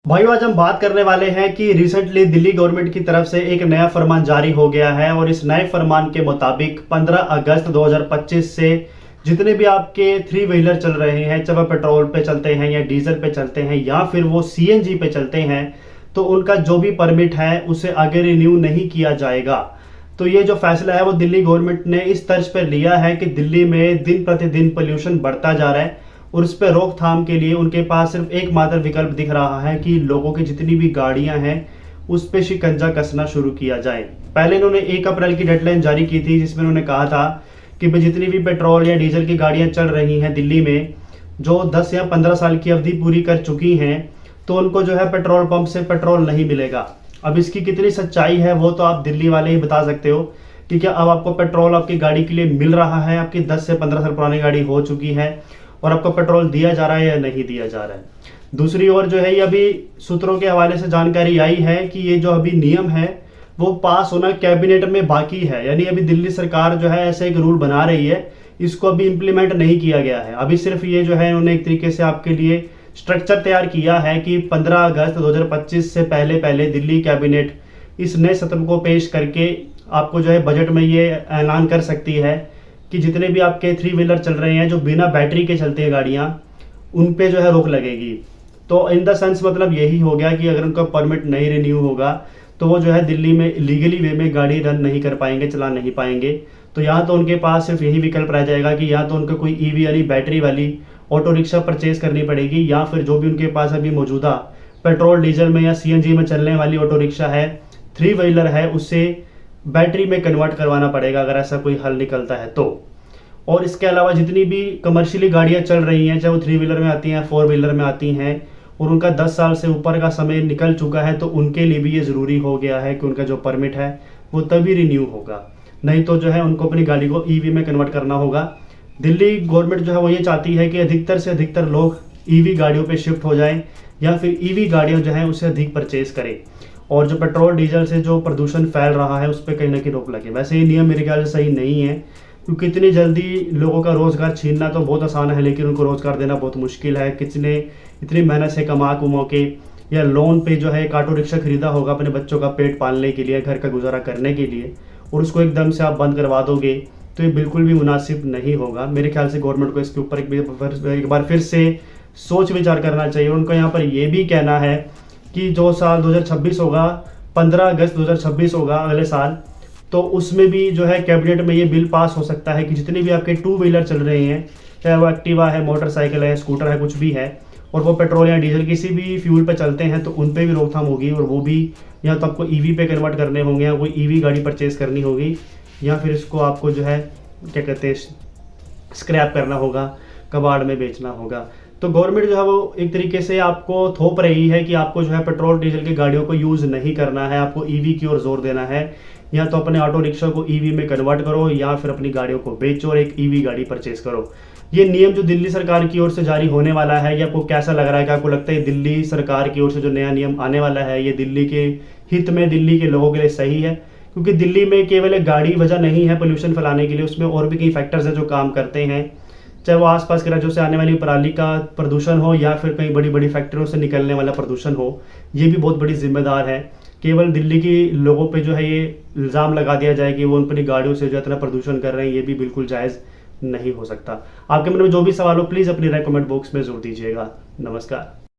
भाइयों, आज हम बात करने वाले हैं कि रिसेंटली दिल्ली गवर्नमेंट की तरफ से एक नया फरमान जारी हो गया है और इस नए फरमान के मुताबिक 15 अगस्त 2025 से जितने भी आपके थ्री व्हीलर चल रहे हैं, चाहे वह पेट्रोल पे चलते हैं या डीजल पे चलते हैं या फिर वो सीएनजी पे चलते हैं, तो उनका जो भी परमिट है उसे आगे रिन्यू नहीं किया जाएगा। तो ये जो फैसला है वो दिल्ली गवर्नमेंट ने इस तर्ज पर लिया है कि दिल्ली में दिन प्रतिदिन पोल्यूशन बढ़ता जा रहा है और उस पर रोकथाम के लिए उनके पास सिर्फ एकमात्र विकल्प दिख रहा है कि लोगों की जितनी भी गाड़ियां हैं उस पर शिकंजा कसना शुरू किया जाए। पहले इन्होंने 1 अप्रैल की डेडलाइन जारी की थी, जिसमें उन्होंने कहा था कि भाई जितनी भी पेट्रोल या डीजल की गाड़ियां चल रही हैं दिल्ली में, जो 10 या 15 साल की अवधि पूरी कर चुकी हैं, तो उनको जो है पेट्रोल पंप से पेट्रोल नहीं मिलेगा। अब इसकी कितनी सच्चाई है वो तो आप दिल्ली वाले ही बता सकते हो कि क्या अब आपको पेट्रोल आपकी गाड़ी के लिए मिल रहा है, आपकी 10 से 15 साल पुरानी गाड़ी हो चुकी है और आपको पेट्रोल दिया जा रहा है या नहीं दिया जा रहा है। दूसरी ओर जो है, ये अभी सूत्रों के हवाले से जानकारी आई है कि ये जो अभी नियम है वो पास होना कैबिनेट में बाकी है, यानी अभी दिल्ली सरकार जो है ऐसे एक रूल बना रही है, इसको अभी इंप्लीमेंट नहीं किया गया है। अभी सिर्फ ये जो है इन्होंने एक तरीके से आपके लिए स्ट्रक्चर तैयार किया है कि 15 अगस्त 2025 से पहले पहले दिल्ली कैबिनेट इस नए सत्र को पेश करके आपको जो है बजट में ये ऐलान कर सकती है कि जितने भी आपके थ्री व्हीलर चल रहे हैं जो बिना बैटरी के चलते हैं गाड़ियां, उन पे जो है रोक लगेगी। तो इन द सेंस मतलब यही हो गया कि अगर उनका परमिट नहीं रिन्यू होगा तो वो जो है दिल्ली में लीगली वे में गाड़ी रन नहीं कर पाएंगे, चला नहीं पाएंगे। तो यहाँ तो उनके पास सिर्फ यही विकल्प रह जाएगा कि या तो उनको कोई ईवी यानी बैटरी वाली ऑटो रिक्शा परचेज करनी पड़ेगी, या फिर जो भी उनके पास अभी मौजूदा पेट्रोल डीजल में या सीएनजी में चलने वाली ऑटो रिक्शा है, थ्री व्हीलर है, उससे बैटरी में कन्वर्ट करवाना पड़ेगा अगर ऐसा कोई हल निकलता है तो। और इसके अलावा जितनी भी कमर्शियली गाड़ियां चल रही हैं, चाहे वो थ्री व्हीलर में आती हैं, फोर व्हीलर में आती हैं, और उनका 10 साल से ऊपर का समय निकल चुका है, तो उनके लिए भी ये ज़रूरी हो गया है कि उनका जो परमिट है वो तभी रिन्यू होगा, नहीं तो जो है उनको अपनी गाड़ी को ईवी में कन्वर्ट करना होगा। दिल्ली गवर्नमेंट जो है वो ये चाहती है कि अधिकतर से अधिकतर लोग ईवी गाड़ियों पे शिफ्ट हो जाएं या फिर ईवी गाड़ियां जो हैं उसे अधिक परचेज करें, और जो पेट्रोल डीजल से जो प्रदूषण फैल रहा है उस पर कहीं ना कहीं रोक लगे। वैसे ये नियम मेरे ख्याल से सही नहीं है, क्योंकि इतनी जल्दी लोगों का रोज़गार छीनना तो बहुत आसान है, लेकिन उनको रोज़गार देना बहुत मुश्किल है। किसने इतनी मेहनत से कमा कुमा के या लोन पे जो है एक ऑटो रिक्शा खरीदा होगा अपने बच्चों का पेट पालने के लिए, घर का गुजारा करने के लिए, और उसको एकदम से आप बंद करवा दोगे तो ये बिल्कुल भी मुनासिब नहीं होगा। मेरे ख्याल से गवर्नमेंट को इसके ऊपर एक बार फिर से सोच विचार करना चाहिए। उनको यहाँ पर यह भी कहना है कि जो साल 2026 होगा, 15 अगस्त 2026 होगा अगले साल, तो उसमें भी जो है कैबिनेट में ये बिल पास हो सकता है कि जितने भी आपके टू व्हीलर चल रहे हैं, चाहे वो एक्टिवा है, मोटरसाइकिल है, स्कूटर है, कुछ भी है, और वो पेट्रोल या डीजल किसी भी फ्यूल पे चलते हैं, तो उन पे भी रोकथाम होगी। और वो भी या तो आपको ईवी पे कन्वर्ट करने होंगे, या कोई ईवी गाड़ी परचेज करनी होगी, या फिर इसको आपको जो है क्या कहते हैं स्क्रैप करना होगा, कबाड़ में बेचना होगा। तो गवर्नमेंट जो है वो एक तरीके से आपको थोप रही है कि आपको जो है पेट्रोल डीजल की गाड़ियों को यूज़ नहीं करना है, आपको ईवी की ओर जोर देना है। या तो अपने ऑटो रिक्शा को ईवी में कन्वर्ट करो, या फिर अपनी गाड़ियों को बेचो और एक ईवी गाड़ी परचेज करो। ये नियम जो दिल्ली सरकार की ओर से जारी होने वाला है, ये आपको कैसा लग रहा है? क्या आपको लगता है दिल्ली सरकार की ओर से जो नया नियम आने वाला है ये दिल्ली के हित में, दिल्ली के लोगों के लिए सही है? क्योंकि दिल्ली में केवल एक गाड़ी वजह नहीं है पोल्यूशन फैलाने के लिए, उसमें और भी कई फैक्टर्स हैं जो काम करते हैं, चाहे वो आसपास के राज्यों से आने वाली पराली का प्रदूषण हो या फिर कई बड़ी बड़ी फैक्ट्रियों से निकलने वाला प्रदूषण हो। ये भी बहुत बड़ी जिम्मेदार है। केवल दिल्ली के लोगों पे जो है ये इल्ज़ाम लगा दिया जाए कि वो अपनी गाड़ियों से जो इतना प्रदूषण कर रहे हैं, ये भी बिल्कुल जायज़ नहीं हो सकता। आपके मन में जो भी सवाल हो प्लीज़ अपनी राय कमेंट बॉक्स में ज़रूर दीजिएगा। नमस्कार।